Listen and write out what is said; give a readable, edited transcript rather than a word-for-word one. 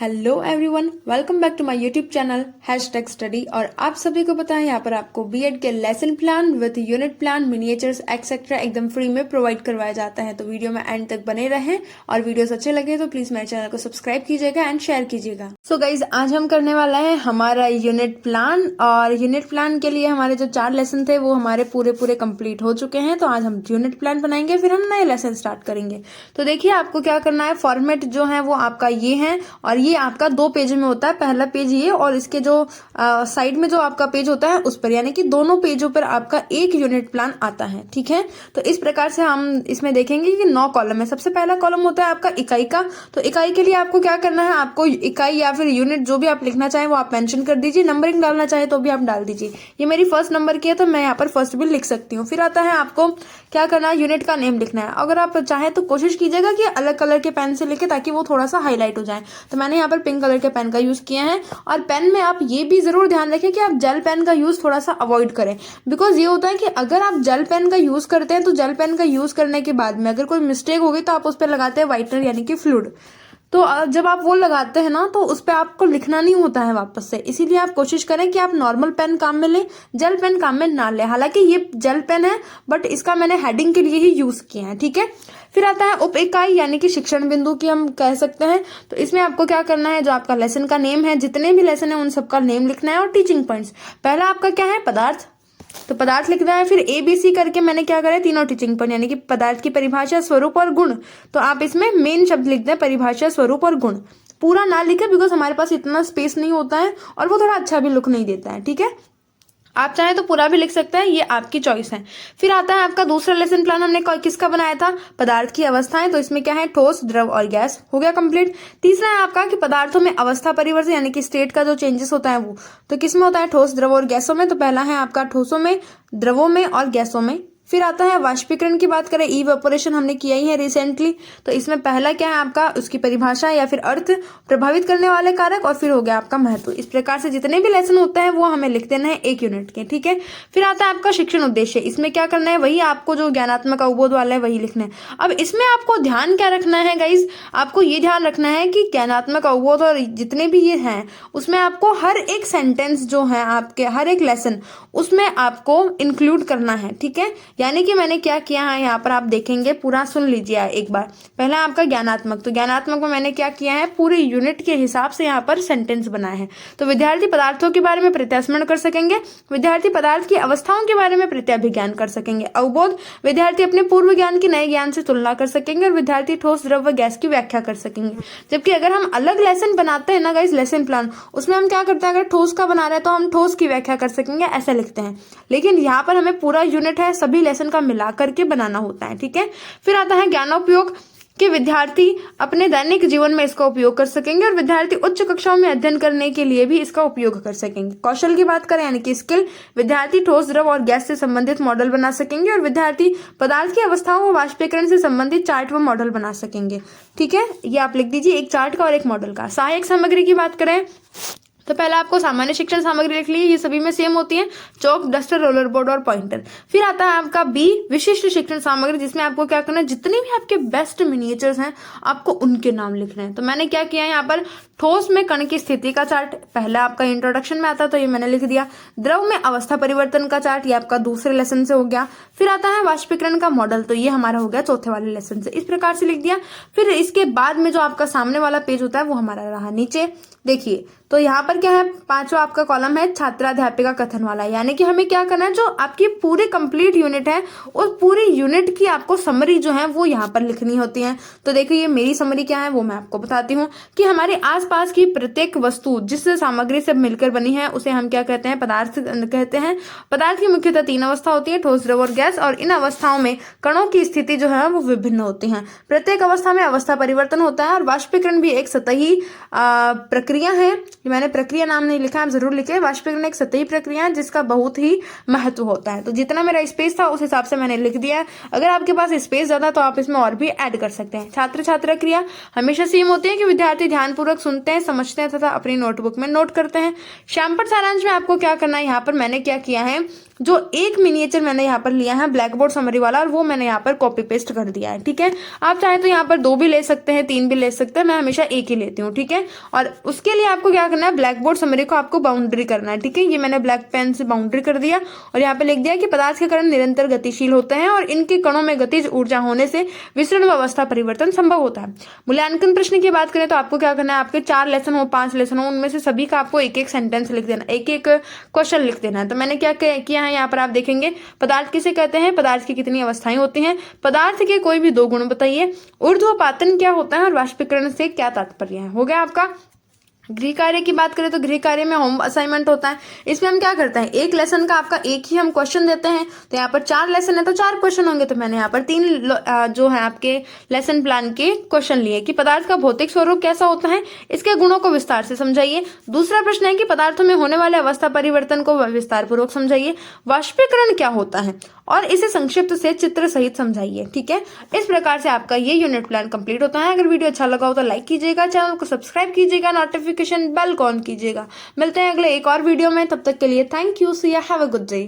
Hello everyone, welcome back to my YouTube channel hashtag study. और आप सभी को पता है यहाँ पर आपको बीएड के lesson plan with unit plan, miniatures etcetera एकदम फ्री में प्रोवाइड करवाया जाता है। तो वीडियो में एंड तक बने रहें और वीडियोस अच्छे लगे तो प्लीज मेरे चैनल को सब्सक्राइब कीजिएगा एंड शेयर कीजिएगा। सो गाइज, आज हम करने वाला है हमारा यूनिट प्लान। और यूनिट प्लान के लिए हमारे जो 4 लेसन थे वो हमारे पूरे कंप्लीट हो चुके हैं। तो आज हम यूनिट प्लान बनाएंगे, फिर हम नए लेसन स्टार्ट करेंगे। तो देखिए आपको क्या करना है, फॉर्मेट जो है वो आपका ये है और ये आपका 2 पेज में होता है। पहला पेज ये और इसके जो साइड में जो आपका पेज होता है उस पर, यानी कि दोनों पेजों पर आपका एक यूनिट प्लान आता है। ठीक है, तो इस प्रकार से हम इसमें देखेंगे कि 9 कॉलम है। सबसे पहला कॉलम होता है आपका इकाई का। तो इकाई के लिए आपको क्या करना है, आपको इकाई या फिर यूनिट जो भी आप लिखना चाहें वो आप मेंशन कर दीजिए। नंबरिंग डालना चाहे तो भी आप डाल दीजिए। ये मेरी फर्स्ट नंबर की है तो मैं यहाँ पर फर्स्ट भी लिख सकती हूँ। फिर आता है आपको क्या करना है, यूनिट का नेम लिखना है। अगर आप चाहें तो कोशिश कीजिएगा कि अलग कलर के पेन से लिखे ताकि वो थोड़ा सा हाईलाइट हो जाए। तो मैंने यहाँ पर पिंक कलर के पेन का यूज किया है। और पेन में आप ये भी जरूर ध्यान रखें कि आप जेल पेन का यूज थोड़ा सा अवॉइड करें। बिकॉज ये होता है कि अगर आप जेल पेन का यूज करते हैं तो जेल पेन का यूज करने के बाद में अगर कोई मिस्टेक होगी तो आप उस पर लगाते हैं व्हाइटनर यानी कि फ्लूइड। तो जब आप वो लगाते हैं ना तो उस पर आपको लिखना नहीं होता है वापस से। इसीलिए आप कोशिश करें कि आप नॉर्मल पेन काम में लें, जेल पेन काम में ना लें। हालांकि ये जेल पेन है बट इसका मैंने हेडिंग के लिए ही यूज किया है। ठीक है, फिर आता है उप इकाई यानी कि शिक्षण बिंदु की हम कह सकते हैं। तो इसमें आपको क्या करना है, जो आपका लेसन का नेम है, जितने भी लेसन है उन सबका नेम लिखना है। और टीचिंग पॉइंट्स, पहला आपका क्या है, पदार्थ। तो पदार्थ लिखना है। फिर ABC करके मैंने क्या करा है, तीनों टीचिंग पॉइंट यानी कि पदार्थ की परिभाषा, स्वरूप और गुण। तो आप इसमें मेन शब्द लिख दें, परिभाषा, स्वरूप और गुण। पूरा ना लिखे बिकॉज हमारे पास इतना स्पेस नहीं होता है और वो थोड़ा अच्छा भी लुक नहीं देता है। ठीक है, आप चाहे तो पूरा भी लिख सकते हैं, ये आपकी चॉइस है। फिर आता है आपका दूसरा लेसन प्लान। हमने किसका बनाया था, पदार्थ की अवस्थाएं। तो इसमें क्या है, ठोस, द्रव और गैस। हो गया कंप्लीट। तीसरा है आपका कि पदार्थों में अवस्था परिवर्तन यानी कि स्टेट का जो चेंजेस होता है वो तो किसमें होता है, ठोस, द्रव और गैसों में। तो पहला है आपका ठोसों में, द्रवों में और गैसों में। फिर आता है वाष्पीकरण की बात करें, इवेपोरेशन हमने किया ही है रिसेंटली। तो इसमें पहला क्या है आपका, उसकी परिभाषा या फिर अर्थ, प्रभावित करने वाले कारक और फिर हो गया आपका महत्व। इस प्रकार से जितने भी लेसन होते हैं वो हमें लिख देना है 1 यूनिट के। ठीक है, फिर आता है आपका शिक्षण उद्देश्य। इसमें क्या करना है, वही आपको जो ज्ञानात्मक अवबोध वाला है वही लिखना है। अब इसमें आपको ध्यान क्या रखना है गाइज, आपको ये ध्यान रखना है कि ज्ञानात्मक अवबोध और जितने भी ये हैं उसमें आपको हर एक सेंटेंस जो है आपके हर एक लेसन उसमें आपको इंक्लूड करना है। ठीक है, यानी कि मैंने क्या किया है, यहाँ पर आप देखेंगे, पूरा सुन लीजिए एक बार। पहला आपका ज्ञानात्मक। तो ज्ञानात्मक में मैंने क्या किया है, पूरे यूनिट के हिसाब से यहाँ पर सेंटेंस बनाए हैं। तो विद्यार्थी पदार्थों के बारे में प्रत्यास्मरण कर सकेंगे, विद्यार्थी पदार्थ की अवस्थाओं के बारे में प्रत्याभिज्ञान कर सकेंगे। अवबोध, विद्यार्थी अपने पूर्व ज्ञान की नए ज्ञान से तुलना कर सकेंगे और विद्यार्थी ठोस, द्रव व गैस की व्याख्या कर सकेंगे। जबकि अगर हम अलग लेसन बनाते हैं ना गाइस, लेसन प्लान, उसमें हम क्या करते हैं, अगर ठोस का बना रहे हैं तो हम ठोस की व्याख्या कर सकेंगे ऐसे लिखते हैं। लेकिन यहाँ पर हमें पूरा यूनिट है, सभी लेसन का मिला करके बनाना होता है। ठीक है, फिर आता है ज्ञानोपयोग कि विद्यार्थी अपने दैनिक जीवन में इसका उपयोग कर सकेंगे और विद्यार्थी उच्च कक्षाओं में अध्ययन करने के लिए भी इसका उपयोग कर सकेंगे। कौशल की बात करें यानी कि स्किल, विद्यार्थी ठोस, द्रव और गैस से संबंधित मॉडल बना सकेंगे और विद्यार्थी पदार्थ की अवस्थाओं व वाष्पीकरण से संबंधित चार्ट व मॉडल बना सकेंगे। ठीक है, ये आप लिख दीजिए, एक चार्ट का और एक मॉडल का। सहायक सामग्री की बात करें तो पहला आपको सामान्य शिक्षण सामग्री लिख ली, ये सभी में सेम होती है, चौक, डस्टर, रोलर बोर्ड और पॉइंटर। फिर आता है आपका B, विशिष्ट शिक्षण सामग्री, जिसमें आपको क्या करना है, जितने भी आपके बेस्ट मिनिएचर्स हैं आपको उनके नाम लिखने हैं। तो मैंने क्या किया है, यहाँ पर ठोस में कण की स्थिति का चार्ट पहला आपका इंट्रोडक्शन में आता है तो ये मैंने लिख दिया। द्रव में अवस्था परिवर्तन का चार्ट, ये आपका दूसरे लेसन से हो गया। फिर आता है वाष्पीकरण का मॉडल, तो ये हमारा हो गया चौथे वाले लेसन से। इस प्रकार से लिख दिया। फिर इसके बाद में जो आपका सामने वाला पेज होता है वो हमारा रहा नीचे। देखिए तो यहाँ पर क्या है, 5वां आपका कॉलम है छात्राध्यापिका कथन वाला, यानी कि हमें क्या करना है, जो आपकी पूरी कंप्लीट यूनिट है उस पूरी यूनिट की आपको समरी जो है वो यहाँ पर लिखनी होती है। तो देखिए ये मेरी समरी क्या है वो मैं आपको बताती हूँ कि हमारे आसपास की प्रत्येक वस्तु जिस सामग्री से मिलकर बनी है उसे हम क्या कहते हैं, पदार्थ कहते हैं। पदार्थ की मुख्यतः 3 अवस्था होती है, ठोस, द्रव और गैस। और इन अवस्थाओं में कणों की स्थिति जो है वो विभिन्न होती है। प्रत्येक अवस्था में अवस्था परिवर्तन होता है और वाष्पीकरण भी एक सतही प्रक्रिया है। मैंने प्रक्रिया नाम नहीं लिखा, आप जरूर लिखे। वाष्पीकरण एक सतही प्रक्रिया है जिसका बहुत ही महत्व होता है। तो जितना मेरा स्पेस था उस हिसाब से मैंने लिख दिया है। अगर आपके पास स्पेस ज्यादा तो आप इसमें और भी ऐड कर सकते हैं। छात्र छात्रा क्रिया हमेशा सेम होती है कि विद्यार्थी ध्यानपूर्वक सुनते हैं, समझते हैं तथा अपनी नोटबुक में नोट करते हैं। श्यामपट सारांश में आपको क्या करना है, यहाँ पर मैंने क्या किया है, जो एक मिनिएचर मैंने यहाँ पर लिया है ब्लैक बोर्ड समरी वाला, और वो मैंने यहाँ पर कॉपी पेस्ट कर दिया है। ठीक है, आप चाहे तो यहाँ पर 2 भी ले सकते हैं, 3 भी ले सकते हैं, मैं हमेशा एक ही लेती हूँ। ठीक है, और उसके लिए आपको क्या करना है, ब्लैक बोर्ड समरी को आपको बाउंड्री करना है। ठीक है, ये मैंने ब्लैक पेन से बाउंड्री कर दिया और यहाँ पे लिख दिया कि पदार्थ के कण निरंतर गतिशील होते हैं और इनके कणों में गतिज ऊर्जा होने से विसरण व अवस्था परिवर्तन संभव होता है। मूल्यांकन प्रश्न की बात करें तो आपको क्या करना है, आपके 4 लेसन हो, 5 लेसन हो, उनमें से सभी का आपको एक एक सेंटेंस लिख देना, एक एक क्वेश्चन लिख देना है। तो मैंने क्या किया है, यहाँ पर आप देखेंगे पदार्थ किसे कहते हैं, पदार्थ की कितनी अवस्थाएं होती हैं, पदार्थ के कोई भी 2 गुण बताइए, ऊर्ध्वपातन क्या होता है और वाष्पीकरण से क्या तात्पर्य है। हो गया आपका। गृह कार्य की बात करें तो गृह कार्य में होम असाइनमेंट होता है। इसमें हम क्या करते हैं, एक लेसन का आपका एक ही हम क्वेश्चन देते हैं। तो यहाँ पर 4 लेसन है तो 4 क्वेश्चन होंगे, तो मैंने यहाँ पर 3 जो है आपके लेसन प्लान के क्वेश्चन लिए कि पदार्थ का भौतिक स्वरूप कैसा होता है, इसके गुणों को विस्तार से समझाइए। दूसरा प्रश्न है कि पदार्थों में होने वाले अवस्था परिवर्तन को विस्तार पूर्वक समझाइए। वाष्पीकरण क्या होता है और इसे संक्षिप्त से चित्र सहित समझाइए। ठीक है, इस प्रकार से आपका ये यूनिट प्लान कंप्लीट होता है। अगर वीडियो अच्छा लगा हो तो लाइक कीजिएगा, चैनल को सब्सक्राइब कीजिएगा, नोटिफिकेशन बेल ऑन कीजिएगा। मिलते हैं अगले एक और वीडियो में, तब तक के लिए thank you, see you, have a good day.